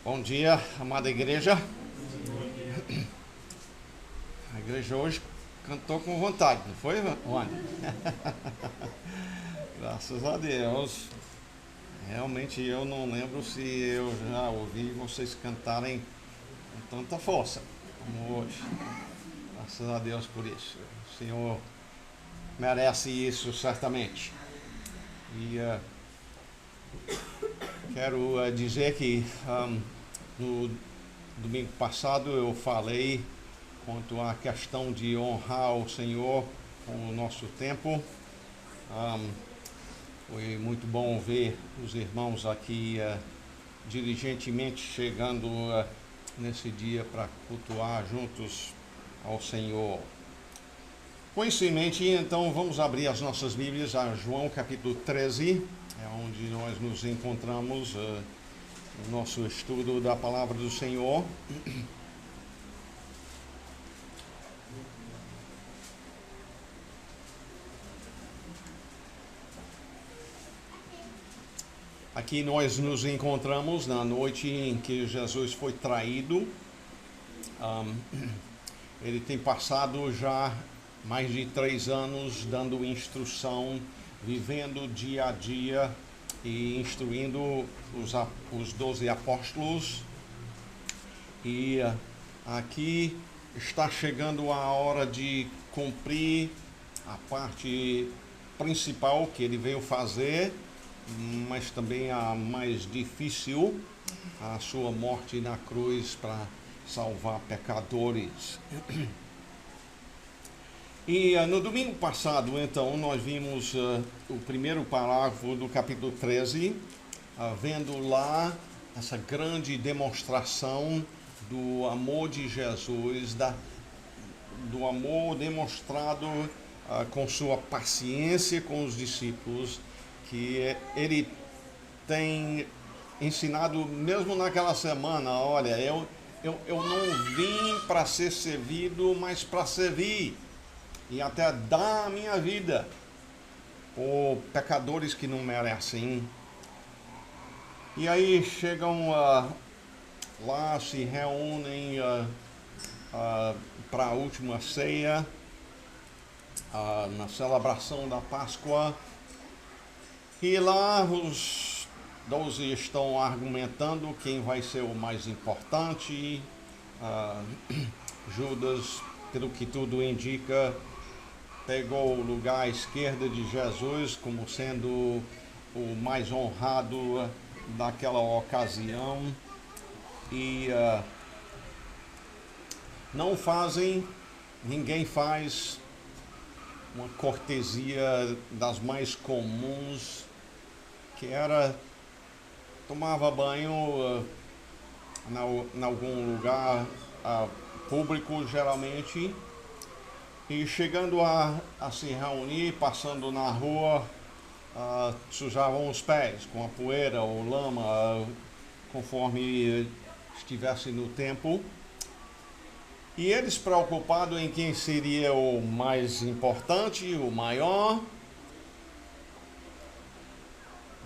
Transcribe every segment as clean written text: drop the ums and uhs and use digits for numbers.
Bom dia, amada igreja. A igreja hoje cantou com vontade, não foi, Rony? Graças a Deus. Realmente eu não lembro se eu já ouvi vocês cantarem com tanta força como hoje. Graças a Deus por isso. O Senhor merece isso certamente. E quero dizer que no domingo passado eu falei quanto à questão de honrar o Senhor com o nosso tempo. Foi muito bom ver os irmãos aqui diligentemente chegando nesse dia para cultuar juntos ao Senhor. Com isso em mente, então, vamos abrir as nossas Bíblias a João capítulo 13, é onde nós nos encontramos no nosso estudo da Palavra do Senhor. Aqui nós nos encontramos na noite em que Jesus foi traído. Ele tem passado já mais de 3 anos dando instrução, vivendo dia a dia e instruindo os 12 apóstolos. E aqui está chegando a hora de cumprir a parte principal que ele veio fazer, mas também a mais difícil, a sua morte na cruz para salvar pecadores. E no domingo passado, então, nós vimos o primeiro parágrafo do capítulo 13, vendo lá essa grande demonstração do amor de Jesus, do amor demonstrado com sua paciência com os discípulos, que ele tem ensinado mesmo naquela semana. Olha, eu não vim para ser servido, mas para servir e até dar a minha vida por pecadores que não merecem. E aí chegam lá, se reúnem para a última ceia, na celebração da Páscoa. E lá os 12 estão argumentando quem vai ser o mais importante. Judas, pelo que tudo indica, pegou o lugar à esquerda de Jesus como sendo o mais honrado daquela ocasião. E ninguém faz uma cortesia das mais comuns, que era tomava banho em algum lugar público, geralmente, e chegando a se reunir, passando na rua, sujavam os pés com a poeira ou lama, conforme estivesse no templo. E eles, preocupados em quem seria o mais importante, o maior,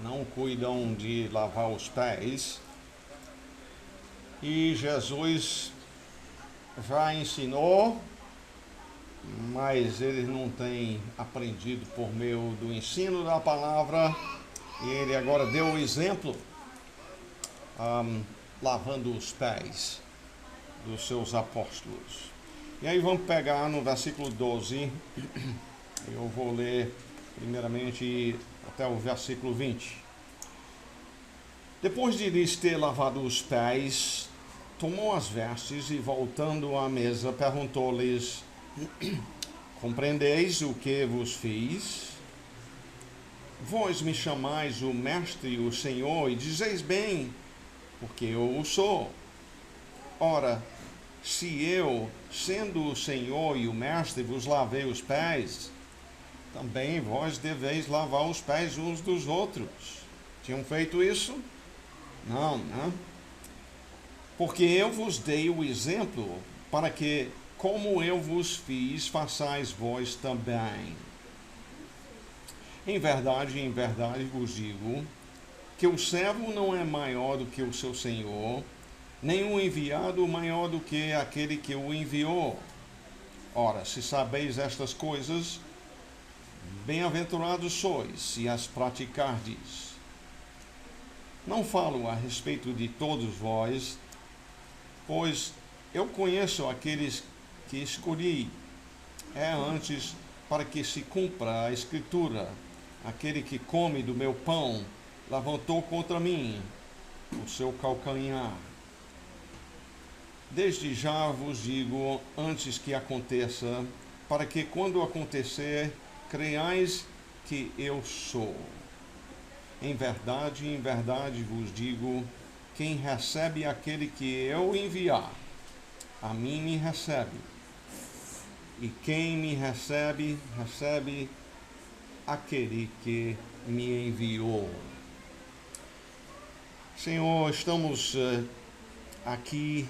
não cuidam de lavar os pés. E Jesus já ensinou, mas eles não têm aprendido por meio do ensino da palavra. E ele agora deu o exemplo, lavando os pés dos seus apóstolos. E aí vamos pegar no versículo 12, eu vou ler primeiramente até o versículo 20. Depois de lhes ter lavado os pés, tomou as vestes e, voltando à mesa, perguntou-lhes: compreendeis o que vos fiz? Vós me chamais o Mestre e o Senhor, e dizeis bem, porque eu o sou. Ora, se eu, sendo o Senhor e o Mestre, vos lavei os pés, também vós deveis lavar os pés uns dos outros. Tinham feito isso? Não, né? Porque eu vos dei o exemplo, para que, como eu vos fiz, façais vós também. Em verdade vos digo, que o servo não é maior do que o seu senhor, nenhum enviado maior do que aquele que o enviou. Ora, se sabeis estas coisas, bem-aventurados sois, se as praticardes. Não falo a respeito de todos vós, pois eu conheço aqueles que escolhi. É antes para que se cumpra a Escritura: aquele que come do meu pão levantou contra mim o seu calcanhar. Desde já vos digo, antes que aconteça, para que quando acontecer, creiais que eu sou. Em verdade vos digo, quem recebe aquele que eu enviar, a mim me recebe. E quem me recebe, recebe aquele que me enviou. Senhor, estamos aqui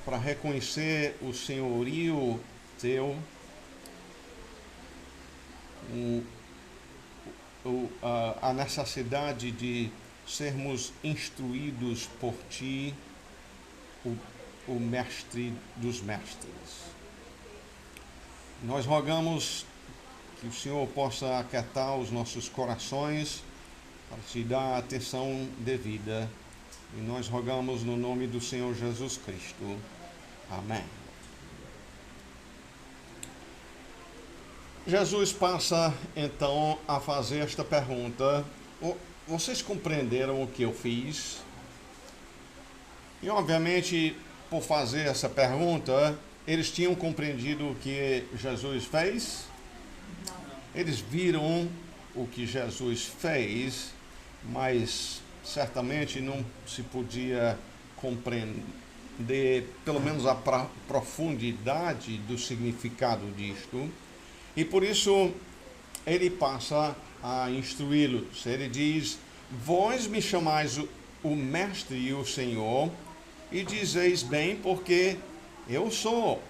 para reconhecer o senhorio Teu, a necessidade de sermos instruídos por Ti, o Mestre dos Mestres. Nós rogamos que o Senhor possa aquietar os nossos corações para Te dar a atenção devida. E nós rogamos no nome do Senhor Jesus Cristo. Amém. Jesus passa então a fazer esta pergunta: vocês compreenderam o que eu fiz? E obviamente, por fazer essa pergunta, eles tinham compreendido o que Jesus fez? Não. Eles viram o que Jesus fez, mas certamente não se podia compreender, pelo menos a profundidade do significado disto. E por isso ele passa a instruí-los. Ele diz: vós me chamais o Mestre e o Senhor, e dizeis bem, porque eu sou.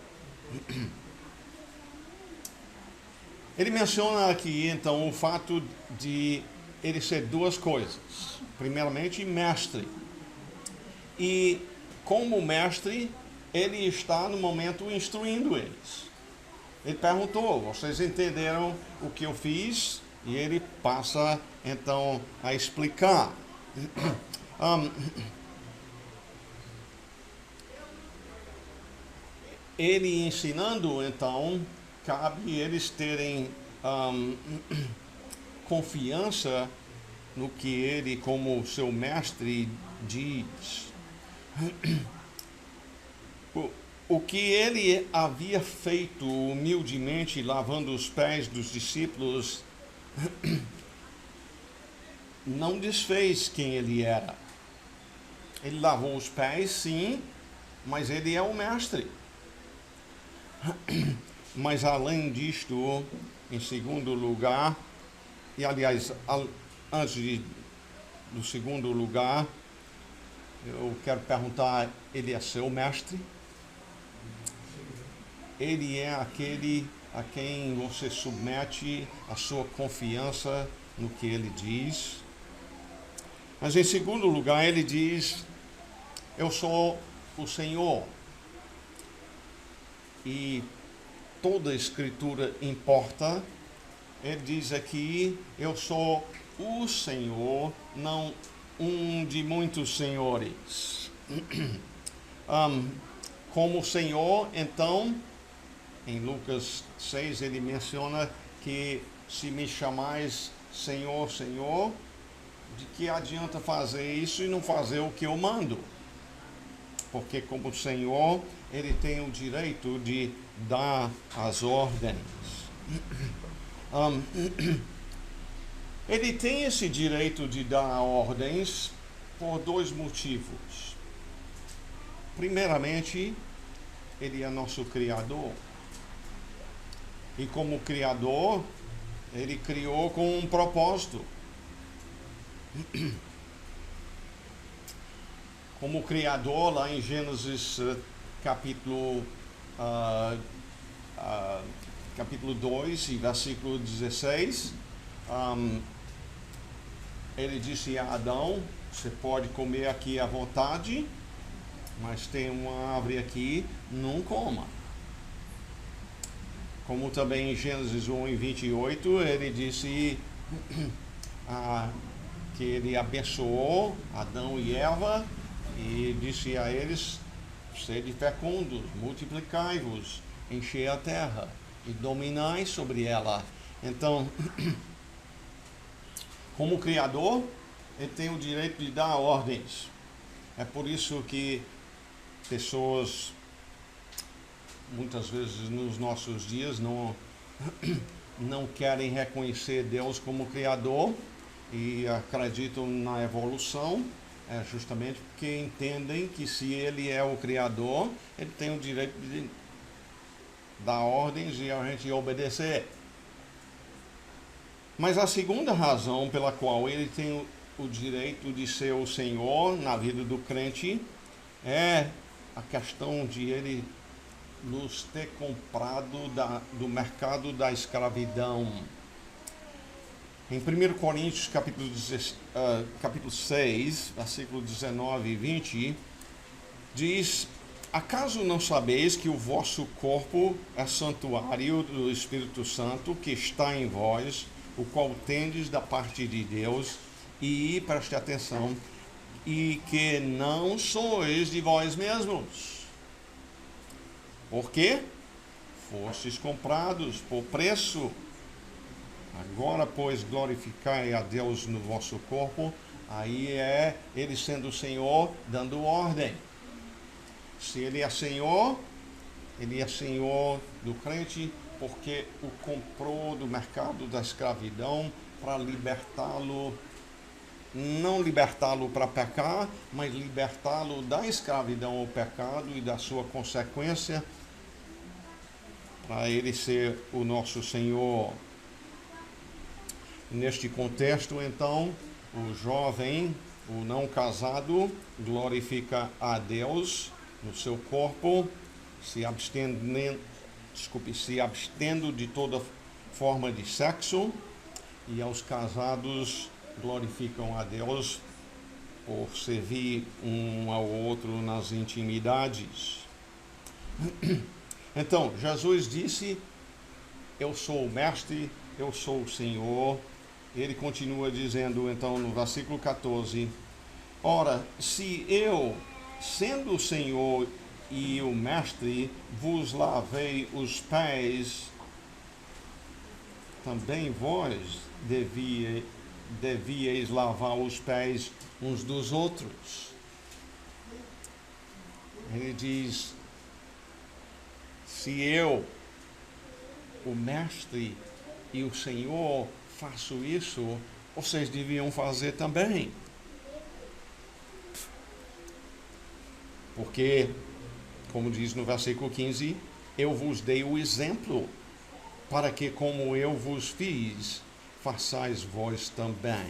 Ele menciona aqui então o fato de ele ser duas coisas. Primeiramente, mestre. E como mestre, ele está no momento instruindo eles. Ele perguntou: vocês entenderam o que eu fiz? E ele passa então a explicar. Ele ensinando, então, cabe eles terem confiança no que ele, como seu mestre, diz. O que ele havia feito humildemente, lavando os pés dos discípulos, não desfez quem ele era. Ele lavou os pés, sim, mas ele é o mestre. Mas além disto, em segundo lugar, e aliás, antes do segundo lugar, eu quero perguntar: ele é seu mestre? Ele é aquele a quem você submete a sua confiança no que ele diz? Mas em segundo lugar, ele diz: eu sou o Senhor. E toda a Escritura importa. Ele diz aqui: eu sou o Senhor, não um de muitos senhores. Como Senhor, então, em Lucas 6, ele menciona que se me chamais Senhor, Senhor, de que adianta fazer isso e não fazer o que eu mando? Porque como Senhor, ele tem o direito de dar as ordens. Ele tem esse direito de dar ordens por dois motivos. Primeiramente, ele é nosso Criador. E como Criador, ele criou com um propósito. Como Criador, lá em Gênesis capítulo 2 e versículo 16, ele disse a Adão: você pode comer aqui à vontade, mas tem uma árvore aqui, não coma. Como também em Gênesis 1:28, ele disse que ele abençoou Adão e Eva e disse a eles: sede fecundos, multiplicai-vos, enchei a terra e dominai sobre ela. Então, como Criador, ele tem o direito de dar ordens. É por isso que pessoas, muitas vezes nos nossos dias, não querem reconhecer Deus como Criador e acreditam na evolução, justamente porque entendem que se Ele é o Criador, Ele tem o direito de dar ordens e a gente obedecer. Mas a segunda razão pela qual Ele tem o direito de ser o Senhor na vida do crente é a questão de Ele nos ter comprado do mercado da escravidão. Em 1 Coríntios capítulo 6, versículo 19 e 20, diz: acaso não sabeis que o vosso corpo é santuário do Espírito Santo que está em vós, o qual tendes da parte de Deus, e, preste atenção, e que não sois de vós mesmos? Porque fostes comprados por preço. Agora, pois, glorificai a Deus no vosso corpo. Aí é Ele sendo o Senhor, dando ordem. Se Ele é Senhor do crente, porque o comprou do mercado da escravidão para libertá-lo, não libertá-lo para pecar, mas libertá-lo da escravidão ao pecado e da sua consequência, para Ele ser o nosso Senhor. Neste contexto, então, o jovem, o não casado, glorifica a Deus no seu corpo, se abstendo de toda forma de sexo, e aos casados glorificam a Deus por servir um ao outro nas intimidades. Então, Jesus disse: eu sou o mestre, eu sou o Senhor. Ele continua dizendo, então, no versículo 14: ora, se eu, sendo o Senhor e o mestre, vos lavei os pés, também vós devíeis lavar os pés uns dos outros. Ele diz: se eu, o mestre e o Senhor, faço isso, vocês deviam fazer também. Porque, como diz no versículo 15, eu vos dei o exemplo, para que, como eu vos fiz, façais vós também.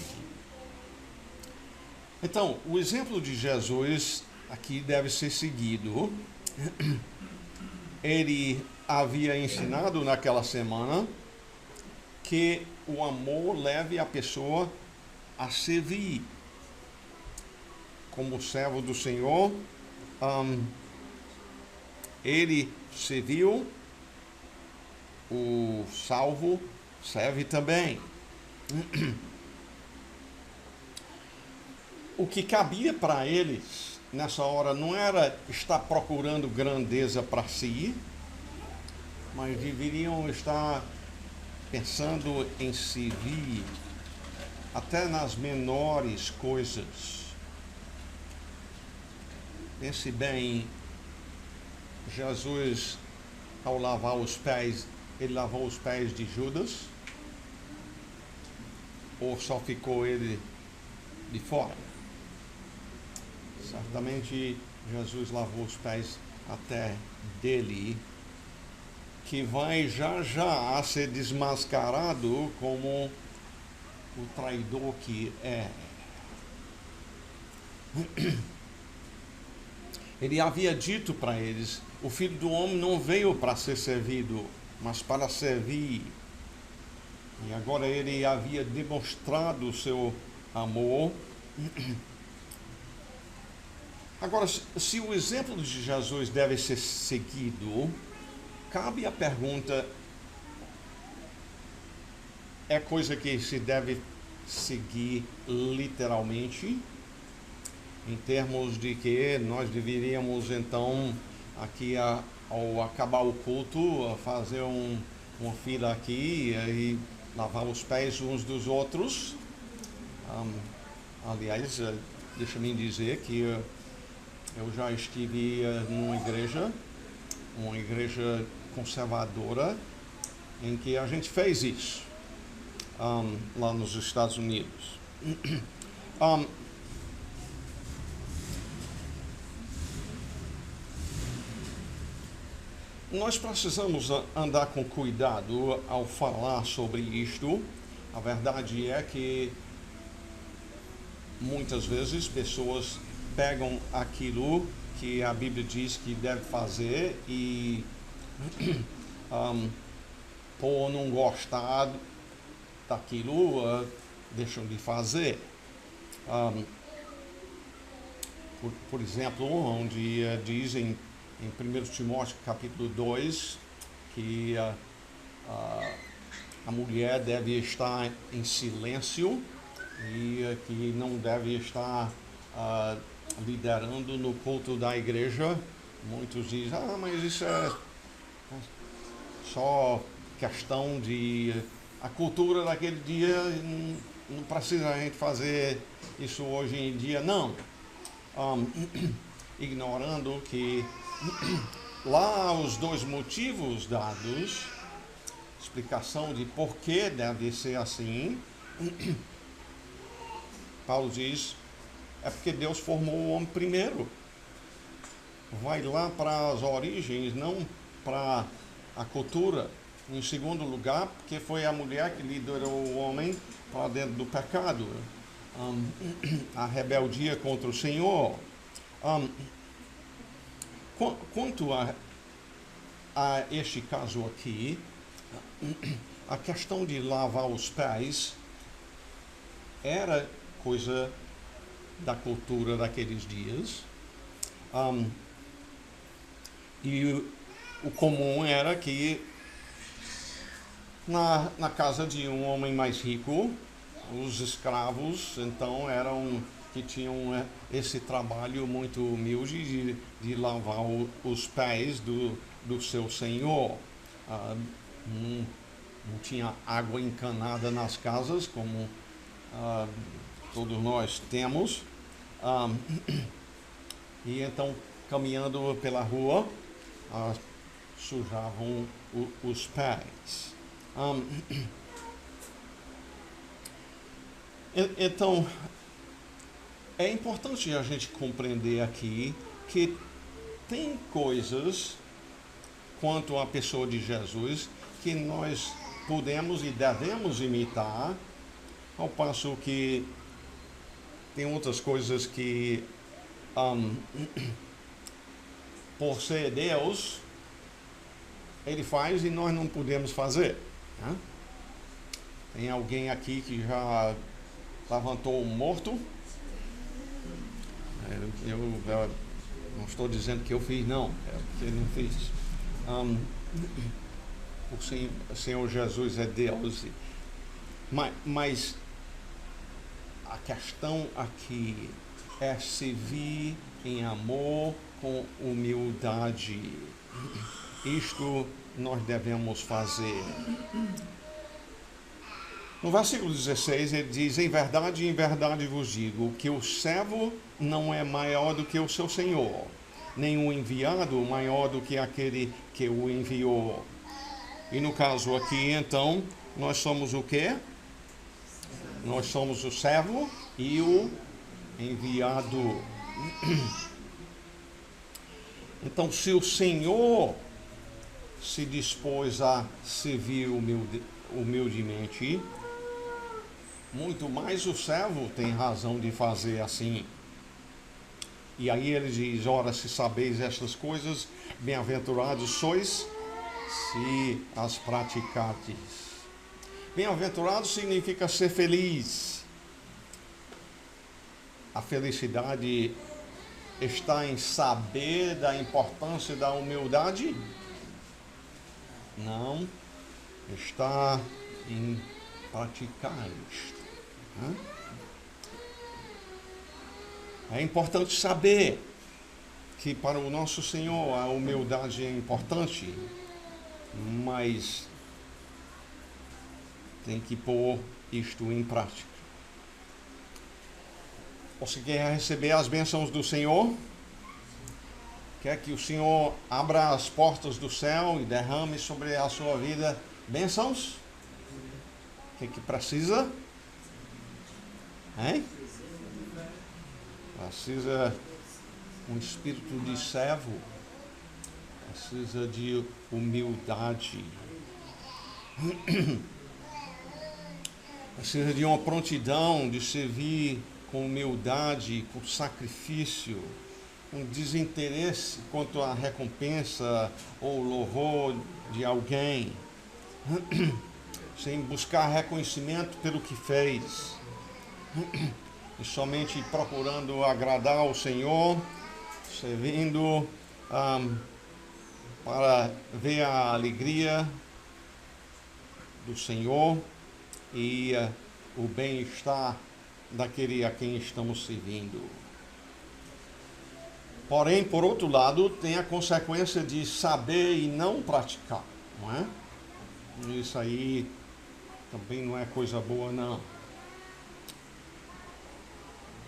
Então, o exemplo de Jesus aqui deve ser seguido. Ele havia ensinado naquela semana que o amor leve a pessoa a servir. Como servo do Senhor, ele serviu, o salvo serve também. O que cabia para eles nessa hora não era estar procurando grandeza para si, mas deveriam estar pensando em servir até nas menores coisas. Pense bem, Jesus, ao lavar os pés, ele lavou os pés de Judas? Ou só ficou ele de fora? Certamente Jesus lavou os pés até dele, que vai já a ser desmascarado como o traidor que é. Ele havia dito para eles: o Filho do Homem não veio para ser servido, mas para servir. E agora ele havia demonstrado o seu amor Agora, se o exemplo de Jesus deve ser seguido, cabe a pergunta: é coisa que se deve seguir literalmente, em termos de que nós deveríamos então aqui ao acabar o culto fazer uma fila aqui e lavar os pés uns dos outros? Aliás, deixa-me dizer que eu já estive numa igreja, uma igreja conservadora, em que a gente fez isso, lá nos Estados Unidos. Nós precisamos andar com cuidado ao falar sobre isto. A verdade é que muitas vezes pessoas pegam aquilo que a Bíblia diz que deve fazer e por não gostar daquilo, deixam de fazer. Por exemplo, onde dizem em 1 Timóteo capítulo 2 que a mulher deve estar em silêncio e que não deve estar liderando no culto da igreja. Muitos dizem, mas isso é só questão de a cultura daquele dia, não precisa a gente fazer isso hoje em dia, não. Ignorando que lá os dois motivos dados, explicação de por que deve ser assim, Paulo diz, é porque Deus formou o homem primeiro. Vai lá para as origens, não para a cultura. Em segundo lugar, porque foi a mulher que liderou o homem para dentro do pecado, a rebeldia contra o Senhor. Quanto a este caso aqui, a questão de lavar os pés era coisa da cultura daqueles dias, e o comum era que na casa de um homem mais rico, os escravos então eram que tinham esse trabalho muito humilde de lavar os pés do seu senhor. Não tinha água encanada nas casas como todos nós temos, e então caminhando pela rua sujavam os pés. Então é importante a gente compreender aqui que tem coisas quanto à pessoa de Jesus que nós podemos e devemos imitar, ao passo que tem outras coisas que por ser Deus ele faz e nós não podemos fazer, né? Tem alguém aqui que já levantou um morto? Eu não estou dizendo que eu fiz, não, é porque não fiz. O Senhor Jesus é Deus, mas a questão aqui é servir em amor com humildade. Isto nós devemos fazer. No versículo 16 ele diz, em verdade vos digo, que o servo não é maior do que o seu senhor, nem o enviado maior do que aquele que o enviou. E no caso aqui, então, nós somos o quê? Nós somos o servo e o enviado. Então, se o Senhor se dispôs a servir humildemente, muito mais o servo tem razão de fazer assim. E aí ele diz, ora, se sabeis estas coisas, bem-aventurados sois, se as praticardes. Bem-aventurado significa ser feliz. A felicidade está em saber da importância da humildade? Não. Está em praticar isto. É importante saber que para o nosso Senhor a humildade é importante, mas tem que pôr isto em prática. Você quer receber as bênçãos do Senhor? Quer que o Senhor abra as portas do céu e derrame sobre a sua vida bênçãos? O que precisa? Hein? Precisa um espírito de servo. Precisa de humildade. Precisa de uma prontidão de servir com humildade, com sacrifício, com desinteresse quanto à recompensa ou louvor de alguém, sem buscar reconhecimento pelo que fez, e somente procurando agradar ao Senhor, servindo para ver a alegria do Senhor e o bem-estar daquele a quem estamos servindo. Porém, por outro lado, tem a consequência de saber e não praticar, não é? Isso aí também não é coisa boa, não.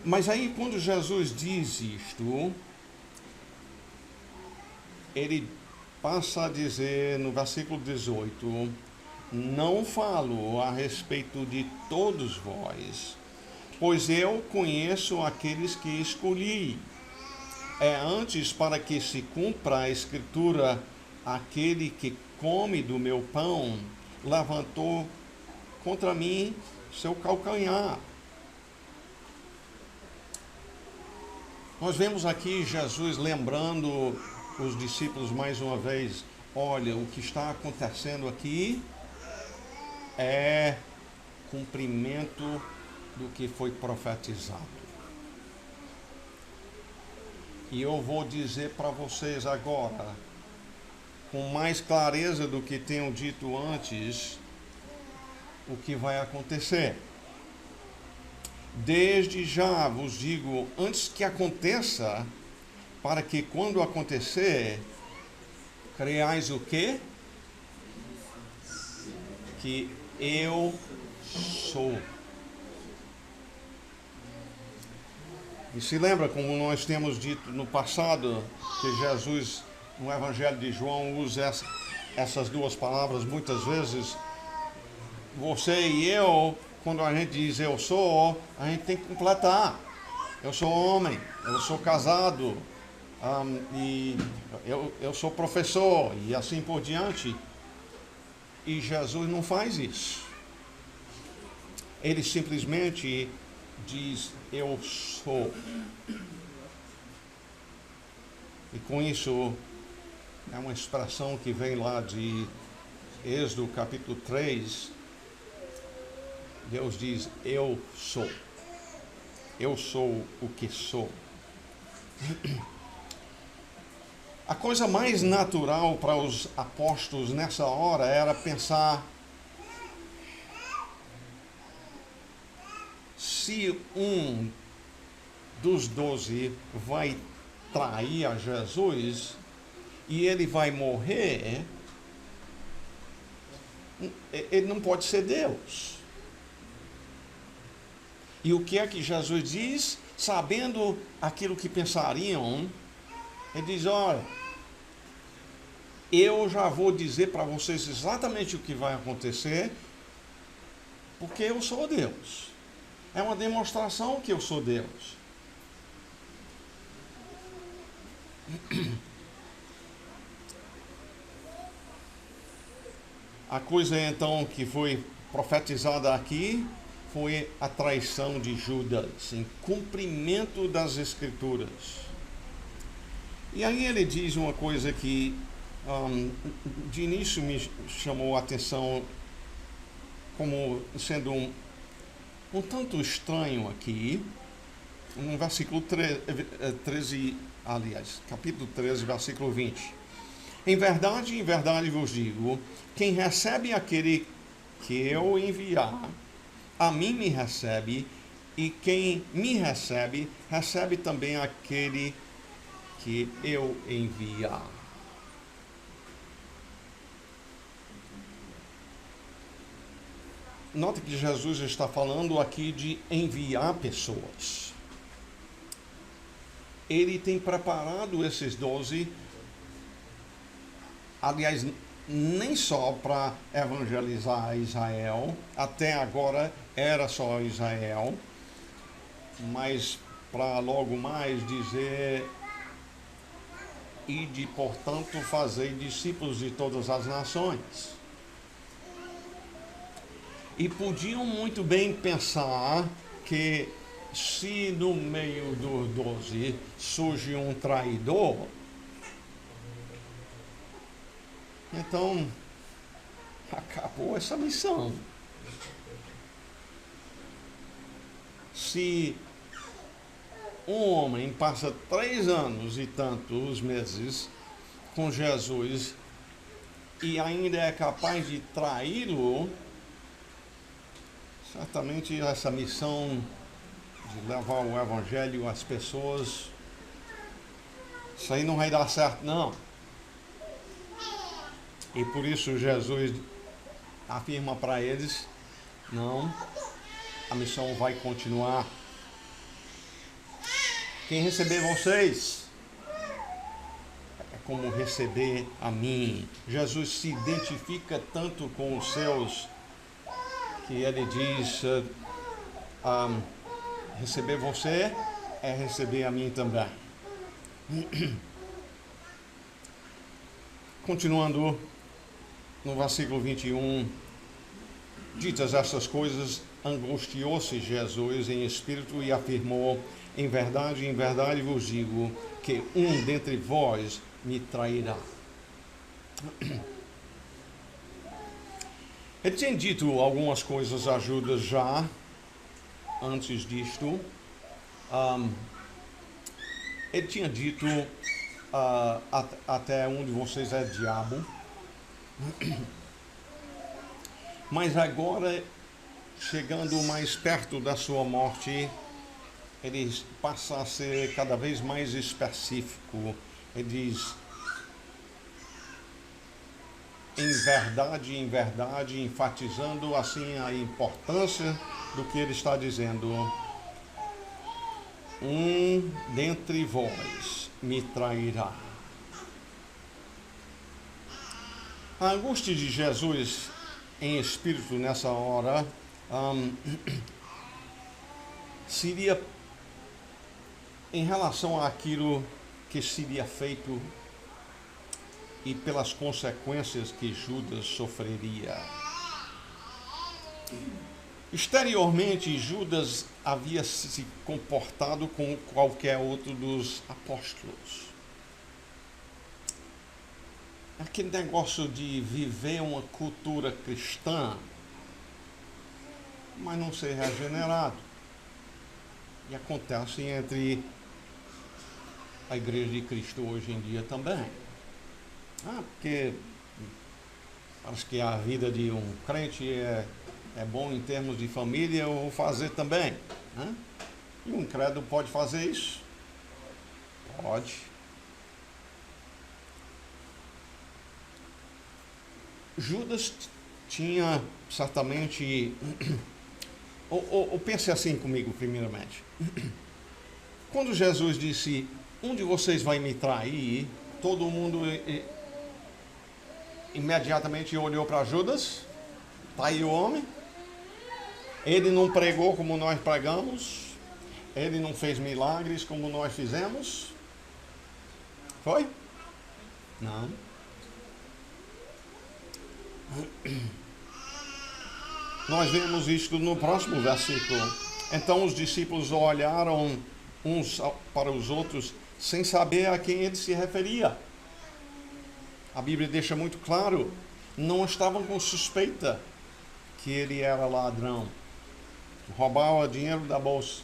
Mas aí, quando Jesus diz isto, ele passa a dizer no versículo 18: não falo a respeito de todos vós, pois eu conheço aqueles que escolhi. É antes para que se cumpra a escritura: aquele que come do meu pão levantou contra mim seu calcanhar. Nós vemos aqui Jesus lembrando os discípulos mais uma vez: olha, o que está acontecendo aqui é cumprimento do que foi profetizado. E eu vou dizer para vocês agora, com mais clareza do que tenho dito antes, o que vai acontecer. Desde já vos digo, antes que aconteça, para que quando acontecer, creais o quê? Que eu sou. E se lembra como nós temos dito no passado, que Jesus, no Evangelho de João, usa essas duas palavras muitas vezes. Você e eu, quando a gente diz eu sou, a gente tem que completar. Eu sou homem, eu sou casado, e eu sou professor, e assim por diante. E Jesus não faz isso. Ele simplesmente diz eu sou. E com isso, é uma expressão que vem lá de Êxodo capítulo 3. Deus diz eu sou. Eu sou o que sou. A coisa mais natural para os apóstolos nessa hora era pensar: se um dos 12 vai trair a Jesus e ele vai morrer, ele não pode ser Deus. E o que é que Jesus diz? Sabendo aquilo que pensariam, ele diz: olha, eu já vou dizer para vocês exatamente o que vai acontecer, porque eu sou Deus. É uma demonstração que eu sou Deus. A coisa então que foi profetizada aqui foi a traição de Judas, em cumprimento das Escrituras. E aí ele diz uma coisa que de início me chamou a atenção como sendo um tanto estranho aqui. no versículo 13, aliás, capítulo 13, versículo 20. Em verdade vos digo, quem recebe aquele que eu enviar, a mim me recebe, e quem me recebe, recebe também aquele que eu enviar. Nota que Jesus está falando aqui de enviar pessoas. Ele tem preparado esses 12, aliás, nem só para evangelizar Israel, até agora era só Israel, mas para logo mais dizer: ide, portanto, fazei discípulos de todas as nações. E podiam muito bem pensar que se no meio dos 12 surge um traidor, então acabou essa missão. Se um homem passa 3 anos e tantos meses com Jesus e ainda é capaz de traí-lo, certamente essa missão de levar o evangelho às pessoas, isso aí não vai dar certo, não. E por isso Jesus afirma para eles: não, a missão vai continuar. Quem receber vocês é como receber a mim. Jesus se identifica tanto com os seus que ele diz: receber você é receber a mim também. Continuando no versículo 21, ditas estas coisas, angustiou-se Jesus em espírito e afirmou: em verdade vos digo que um dentre vós me trairá. Ele tinha dito algumas coisas a Judas já antes disto. Ele tinha dito: até um de vocês é diabo. Mas agora, chegando mais perto da sua morte, ele passa a ser cada vez mais específico. Ele diz: em verdade, enfatizando assim a importância do que ele está dizendo: um dentre vós me trairá. A angústia de Jesus em espírito nessa hora seria em relação àquilo que seria feito e pelas consequências que Judas sofreria. Exteriormente, Judas havia se comportado como qualquer outro dos apóstolos. Aquele negócio de viver uma cultura cristã, mas não ser regenerado. E acontece entre a Igreja de Cristo hoje em dia também. Porque parece que a vida de um crente é bom em termos de família, eu vou fazer também. Né? E um incrédulo pode fazer isso? Pode. Judas tinha certamente... ou pense assim comigo, primeiramente. Quando Jesus disse: um de vocês vai me trair, todo mundo imediatamente olhou para Judas. Está aí o homem. Ele não pregou como nós pregamos. Ele não fez milagres como nós fizemos. Foi? Não. Nós vemos isto no próximo versículo. Então os discípulos olharam uns para os outros sem saber a quem ele se referia. A Bíblia deixa muito claro: não estavam com suspeita que ele era ladrão, roubava dinheiro da bolsa.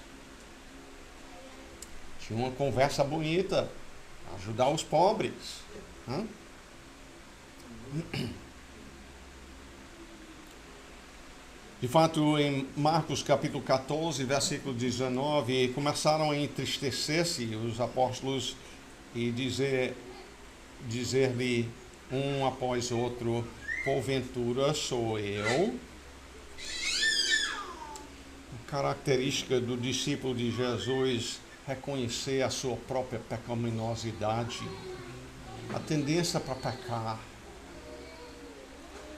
Tinha uma conversa bonita, ajudar os pobres. Hã? De fato, em Marcos capítulo 14, versículo 19, começaram a entristecer-se os apóstolos e dizer-lhe um após outro: porventura sou eu? A característica do discípulo de Jesus é reconhecer a sua própria pecaminosidade, a tendência para pecar.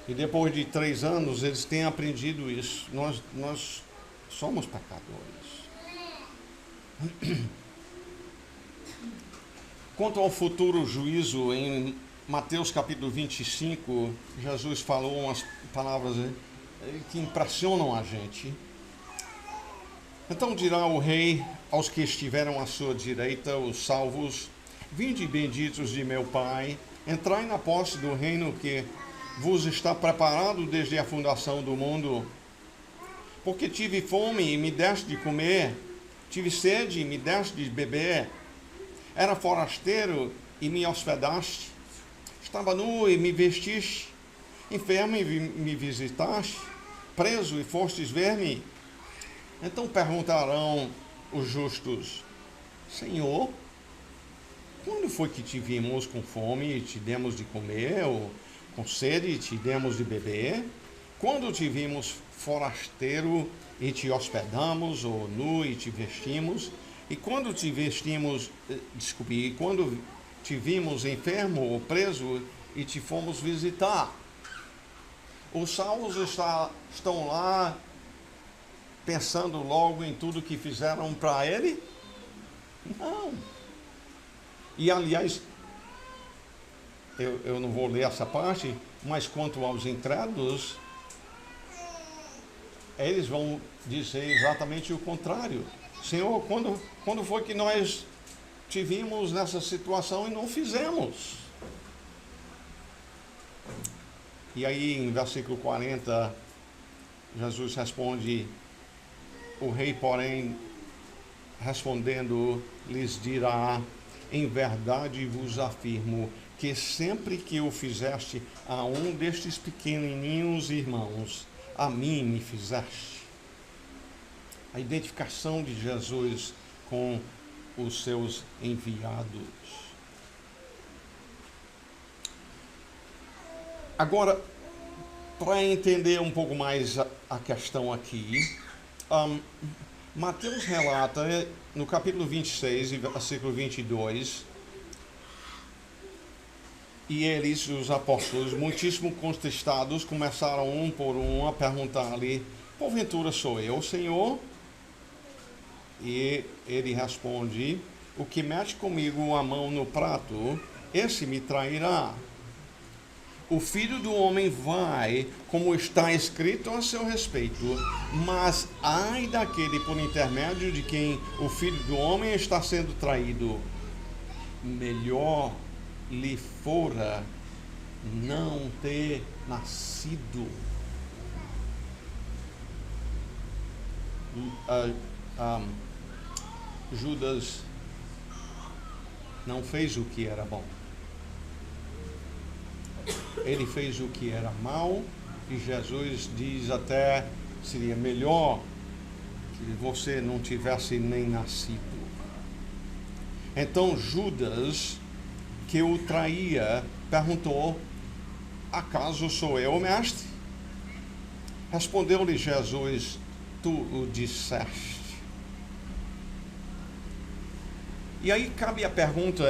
E depois de 3 anos, eles têm aprendido isso. Nós somos pecadores. Quanto ao futuro juízo, em Mateus capítulo 25, Jesus falou umas palavras que impressionam a gente. Então dirá o rei aos que estiveram à sua direita, os salvos: vinde benditos de meu Pai, entrai na posse do reino que vos está preparado desde a fundação do mundo. Porque tive fome e me deste de comer, tive sede e me deste de beber, era forasteiro e me hospedaste, estava nu e me vestiste, enfermo e me visitaste, preso e fostes ver-me. Então perguntarão os justos: Senhor, quando foi que te vimos com fome e te demos de comer, ou com sede e te demos de beber? Quando te vimos forasteiro e te hospedamos, ou nu e te vestimos? E quando te vimos enfermo ou preso e te fomos visitar? Os salvos estão lá pensando logo em tudo que fizeram para ele? Não. E aliás, eu não vou ler essa parte, mas quanto aos incrédulos, eles vão dizer exatamente o contrário. Senhor, quando foi que nós te vimos nessa situação e não fizemos? E aí, em versículo 40, Jesus responde: o rei, porém, respondendo, lhes dirá: em verdade vos afirmo que sempre que o fizeste a um destes pequenininhos irmãos, a mim me fizeste. A identificação de Jesus com os seus enviados. Agora, para entender um pouco mais a questão aqui, Mateus relata no capítulo 26, versículo 22, e eles, os apóstolos, muitíssimo contristados, começaram um por um a perguntar-lhe: porventura sou eu, Senhor? E ele responde: o que mete comigo a mão no prato, esse me trairá. O Filho do Homem vai, como está escrito a seu respeito, mas ai daquele por intermédio de quem o Filho do Homem está sendo traído. Melhor lhe fora não ter nascido. Judas não fez o que era bom. Ele fez o que era mal, e Jesus diz até: seria melhor que você não tivesse nem nascido. Então Judas, que o traía, perguntou: acaso sou eu, mestre? Respondeu-lhe Jesus: tu o disseste. E aí cabe a pergunta: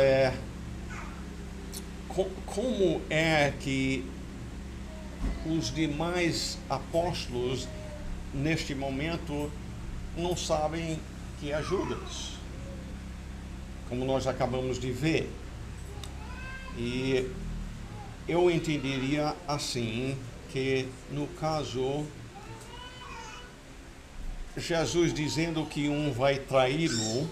como é que os demais apóstolos neste momento não sabem que é Judas, como nós acabamos de ver? E eu entenderia assim, que no caso, Jesus dizendo que um vai traí-lo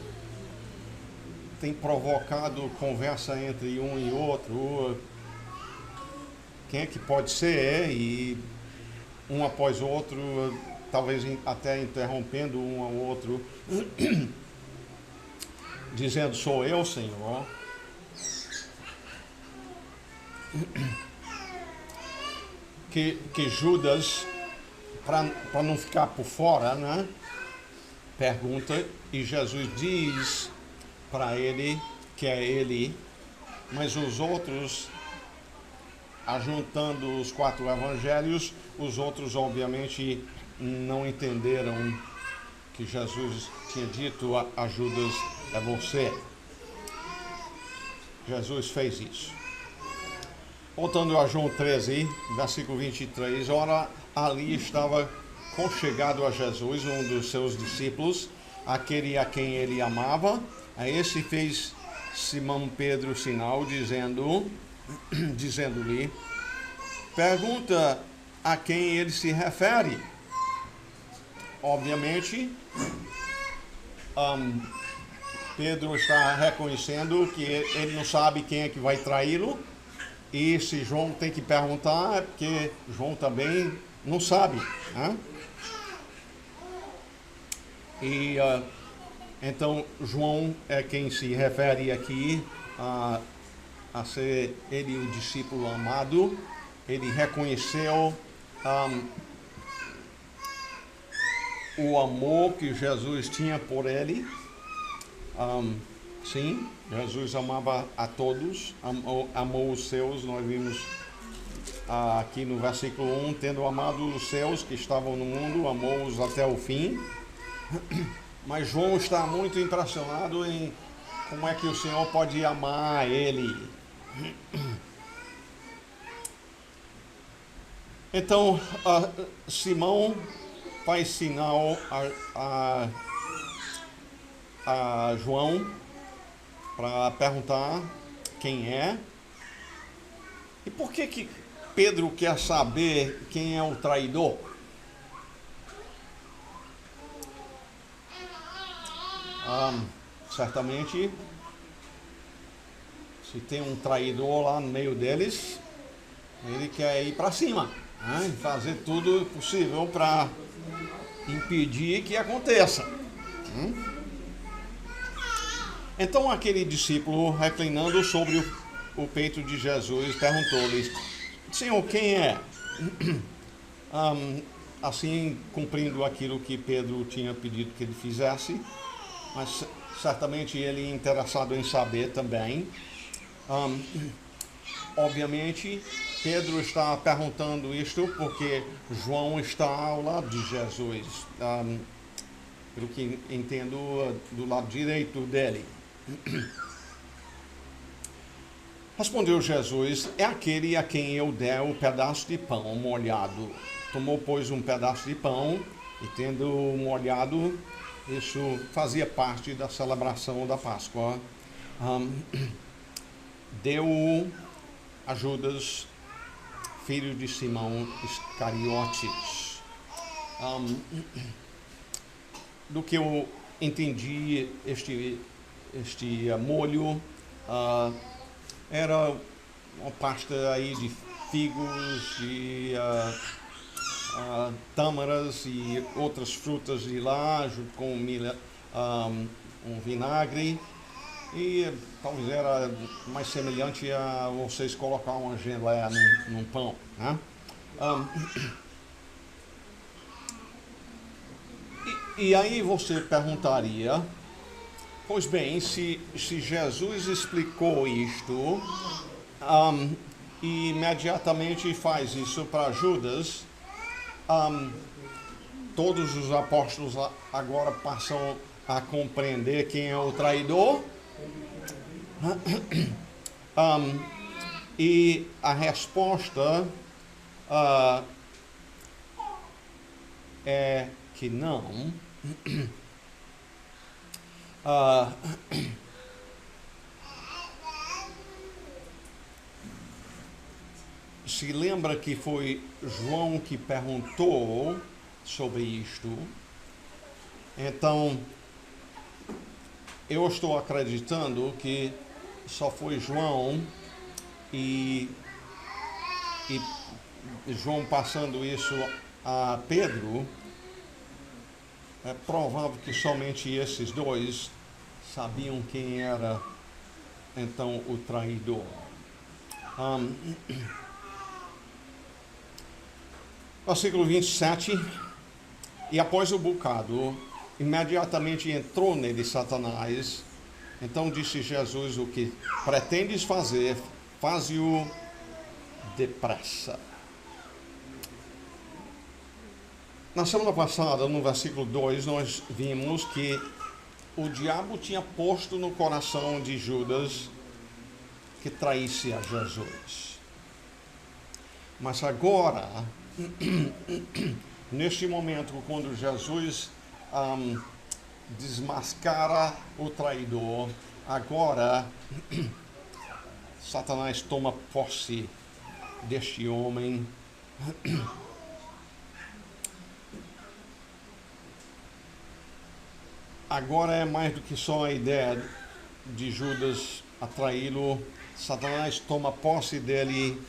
tem provocado conversa entre um e outro. Quem é que pode ser? E um após o outro, talvez até interrompendo um ao outro. dizendo: sou eu, Senhor, que Judas, para não ficar por fora, né, pergunta, e Jesus diz para ele que é ele, mas os outros, ajuntando os 4 evangelhos, os outros obviamente não entenderam que Jesus tinha dito a Judas: é você. Jesus fez isso. Voltando a João 13, versículo 23, ora, ali estava conchegado a Jesus um dos seus discípulos, aquele a quem ele amava. A esse fez Simão Pedro sinal, dizendo-lhe: pergunta a quem ele se refere. Obviamente, Pedro está reconhecendo que ele não sabe quem é que vai traí-lo. E se João tem que perguntar, é porque João também não sabe, né? E então João é quem se refere aqui a ser ele o discípulo amado. Ele reconheceu o amor que Jesus tinha por ele. Sim, Jesus amava a todos, amou os seus. Nós vimos aqui no versículo 1, tendo amado os seus que estavam no mundo, amou-os até o fim. Mas João está muito impressionado em como é que o Senhor pode amar ele. Então, Simão faz sinal a João para perguntar quem é. E por que Pedro quer saber quem é o traidor? Certamente, se tem um traidor lá no meio deles, ele quer ir para cima, né? Fazer tudo possível para impedir que aconteça. Então aquele discípulo, reclinando sobre o peito de Jesus, perguntou-lhe: Senhor, quem é? Assim, cumprindo aquilo que Pedro tinha pedido que ele fizesse, mas certamente ele interessado em saber também. Obviamente, Pedro está perguntando isto porque João está ao lado de Jesus, pelo que entendo, do lado direito dele. Respondeu Jesus: é aquele a quem eu der o pedaço de pão molhado. Tomou, pois, um pedaço de pão e, tendo molhado, isso fazia parte da celebração da Páscoa, deu-o a Judas, filho de Simão Iscariotes. Do que eu entendi, este molho era uma pasta aí de figos, de tâmaras e outras frutas de lá, junto com um vinagre. E talvez era mais semelhante a vocês colocar uma geleia num pão, né? E aí você perguntaria: pois bem, se Jesus explicou isto e imediatamente faz isso para Judas, todos os apóstolos agora passam a compreender quem é o traidor? E a resposta é que não. Se lembra que foi João que perguntou sobre isto. Então, eu estou acreditando que só foi João e João passando isso a Pedro. É provável que somente esses dois sabiam quem era então o traidor. Versículo 27. E após o bocado, imediatamente entrou nele Satanás. Então disse Jesus: o que pretendes fazer, faze-o depressa. Na semana passada, no versículo 2, nós vimos que o diabo tinha posto no coração de Judas que traísse a Jesus. Mas agora, neste momento, quando Jesus desmascara o traidor, agora Satanás toma posse deste homem. Agora é mais do que só a ideia de Judas atraí-lo. Satanás toma posse dele.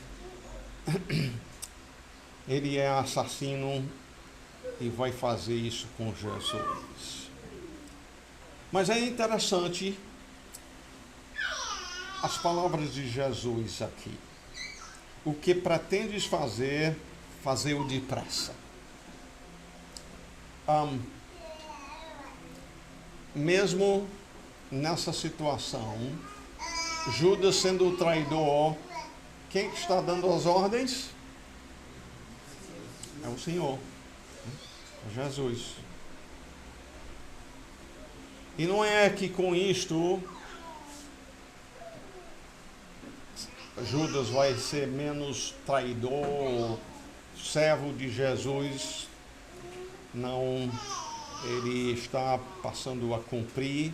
Ele é assassino e vai fazer isso com Jesus. Mas é interessante as palavras de Jesus aqui. O que pretendes fazer, faze-o depressa. Mesmo nessa situação, Judas sendo o traidor, quem está dando as ordens? É o Senhor, é Jesus. E não é que com isto Judas vai ser menos traidor, servo de Jesus. Não, ele está passando a cumprir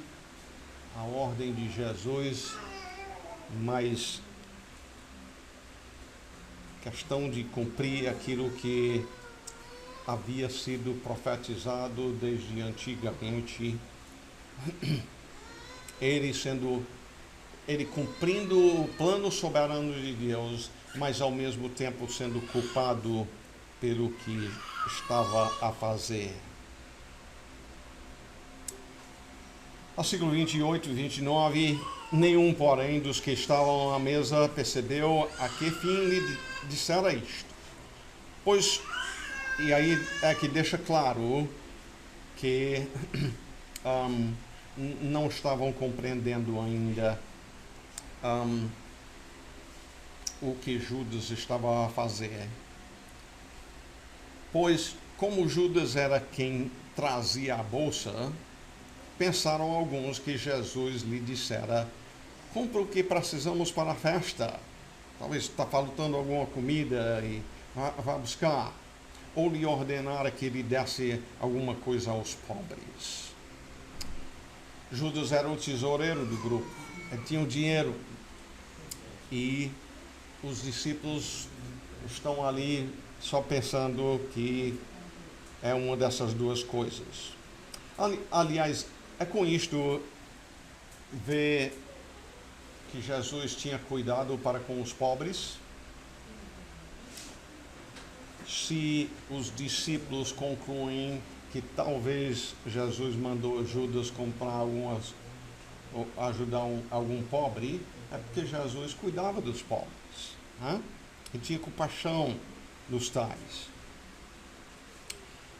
a ordem de Jesus, mas questão de cumprir aquilo que havia sido profetizado desde antigamente, ele cumprindo o plano soberano de Deus, mas ao mesmo tempo sendo culpado pelo que estava a fazer. Versículo 28 e 29, nenhum, porém, dos que estavam à mesa percebeu a que fim lhe dissera isto. Pois, e aí é que deixa claro que não estavam compreendendo ainda o que Judas estava a fazer. Pois, como Judas era quem trazia a bolsa, pensaram alguns que Jesus lhe dissera: compra o que precisamos para a festa. Talvez está faltando alguma comida e vá buscar. Ou lhe ordenara que lhe desse alguma coisa aos pobres. Judas era o tesoureiro do grupo. Ele tinha o dinheiro. E os discípulos estão ali só pensando que é uma dessas duas coisas. Aliás, é com isto ver que Jesus tinha cuidado para com os pobres. Se os discípulos concluem que talvez Jesus mandou Judas comprar ou ajudar algum pobre, é porque Jesus cuidava dos pobres, né? E tinha compaixão dos tais.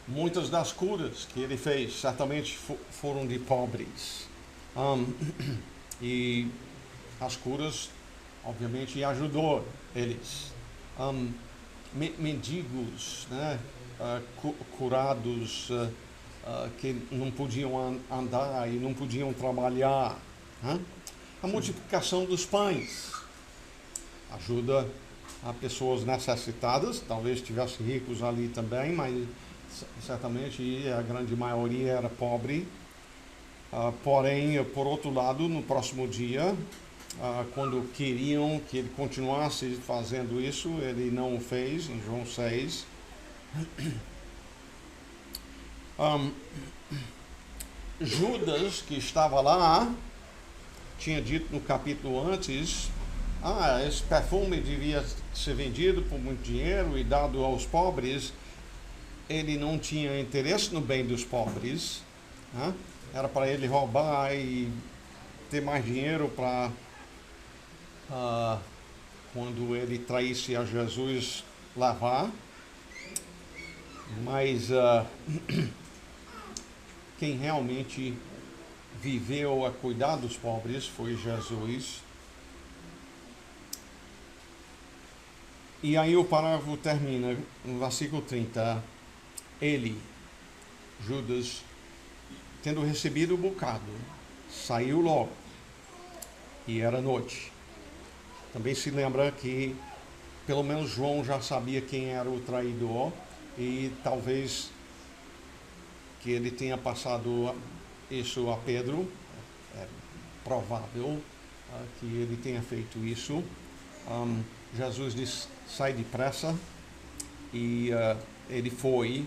Muitas das curas que ele fez certamente foram de pobres. E as curas, obviamente, ajudou eles. Mendigos, né? Curados, que não podiam andar e não podiam trabalhar. Né? A multiplicação dos pães ajuda a pessoas necessitadas. Talvez tivesse ricos ali também, mas certamente a grande maioria era pobre. Porém, por outro lado, no próximo dia, quando queriam que ele continuasse fazendo isso, ele não o fez, em João 6. Judas, que estava lá, tinha dito no capítulo antes: esse perfume devia ser vendido por muito dinheiro e dado aos pobres. Ele não tinha interesse no bem dos pobres, né? Era para ele roubar e ter mais dinheiro para, quando ele traísse a Jesus, lavar. Mas quem realmente viveu a cuidar dos pobres foi Jesus. E aí o parágrafo termina no versículo 30. Ele, Judas, tendo recebido o bocado, saiu logo, e era noite. Também se lembra que pelo menos João já sabia quem era o traidor, e talvez que ele tenha passado isso a Pedro. É provável que ele tenha feito isso. Jesus disse: sai depressa, e ele foi,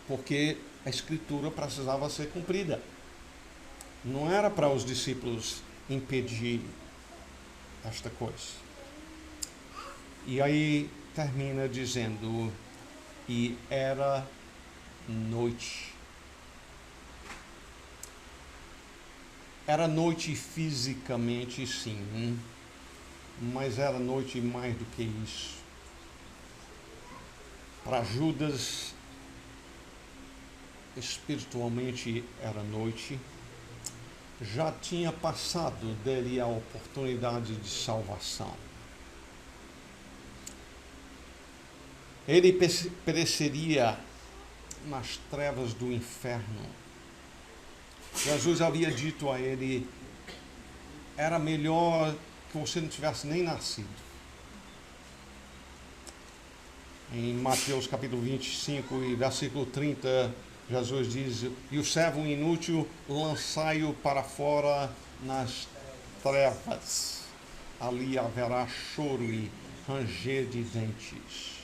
porque a escritura precisava ser cumprida. Não era para os discípulos impedir esta coisa. E aí termina dizendo: e era noite. Era noite fisicamente, sim, mas era noite mais do que isso. Para Judas, espiritualmente era noite. Já tinha passado dele a oportunidade de salvação. Ele pereceria nas trevas do inferno. Jesus havia dito a ele: era melhor que você não tivesse nem nascido. Em Mateus capítulo 25 e versículo 30, Jesus diz: e o servo inútil lançai-o para fora nas trevas. Ali haverá choro e ranger de dentes.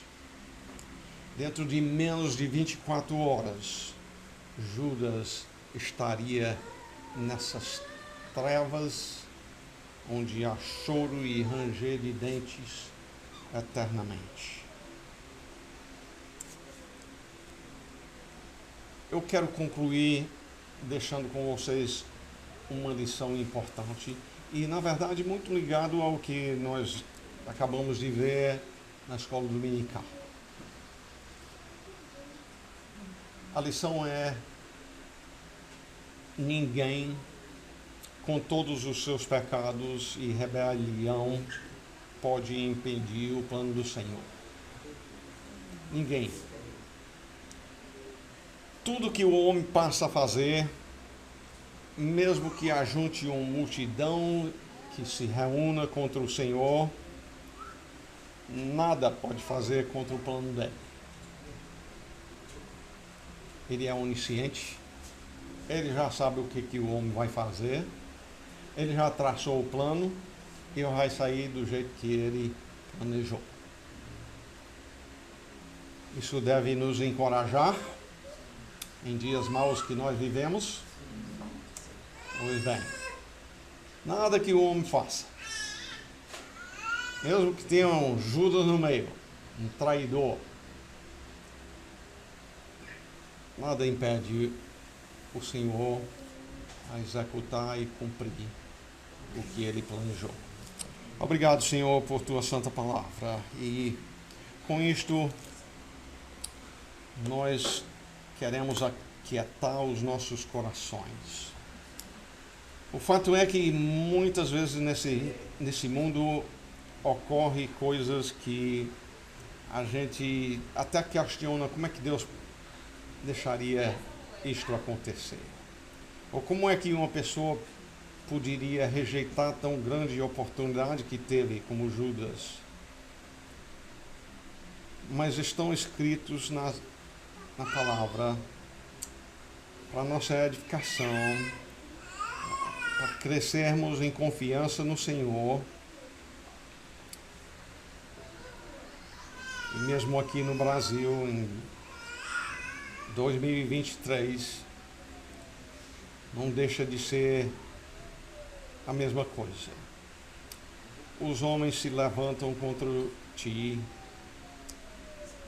Dentro de menos de 24 horas, Judas estaria nessas trevas, onde há choro e ranger de dentes eternamente. Eu quero concluir deixando com vocês uma lição importante e, na verdade, muito ligado ao que nós acabamos de ver na escola dominical. A lição é: ninguém, com todos os seus pecados e rebelião, pode impedir o plano do Senhor. Ninguém. Tudo que o homem passa a fazer, mesmo que ajunte uma multidão que se reúna contra o Senhor, nada pode fazer contra o plano dele. Ele é onisciente, ele já sabe o que o homem vai fazer, ele já traçou o plano e vai sair do jeito que ele planejou. Isso deve nos encorajar em dias maus que nós vivemos. Pois bem, nada que o homem faça, mesmo que tenha um Judas no meio, um traidor, nada impede o Senhor a executar e cumprir o que Ele planejou. Obrigado, Senhor, por Tua santa palavra. E com isto, nós queremos aquietar os nossos corações. O fato é que muitas vezes nesse mundo ocorre coisas que a gente até questiona como é que Deus deixaria isto acontecer. Ou como é que uma pessoa poderia rejeitar tão grande oportunidade que teve como Judas. Mas estão escritos na palavra para nossa edificação, para crescermos em confiança no Senhor. E mesmo aqui no Brasil, em 2023, não deixa de ser a mesma coisa. Os homens se levantam contra ti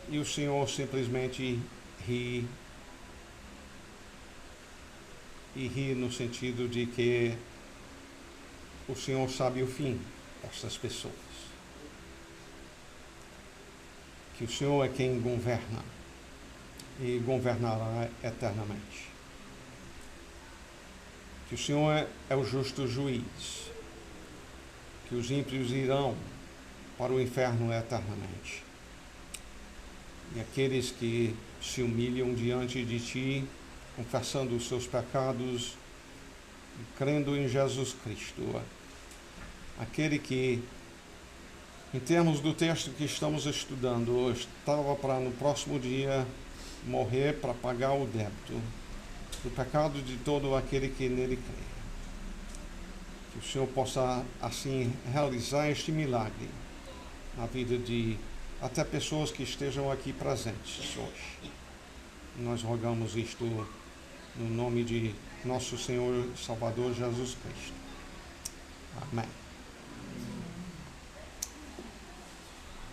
e o Senhor simplesmente ri e rir no sentido de que o Senhor sabe o fim dessas pessoas. Que o Senhor é quem governa e governará eternamente. Que o Senhor é o justo juiz, que os ímpios irão para o inferno eternamente. E aqueles que se humilham diante de Ti, confessando os seus pecados e crendo em Jesus Cristo, aquele que, em termos do texto que estamos estudando, estava para no próximo dia morrer para pagar o débito do pecado de todo aquele que nele crê. Que o Senhor possa, assim, realizar este milagre na vida de até pessoas que estejam aqui presentes hoje. Nós rogamos isto no nome de nosso Senhor e Salvador Jesus Cristo. Amém.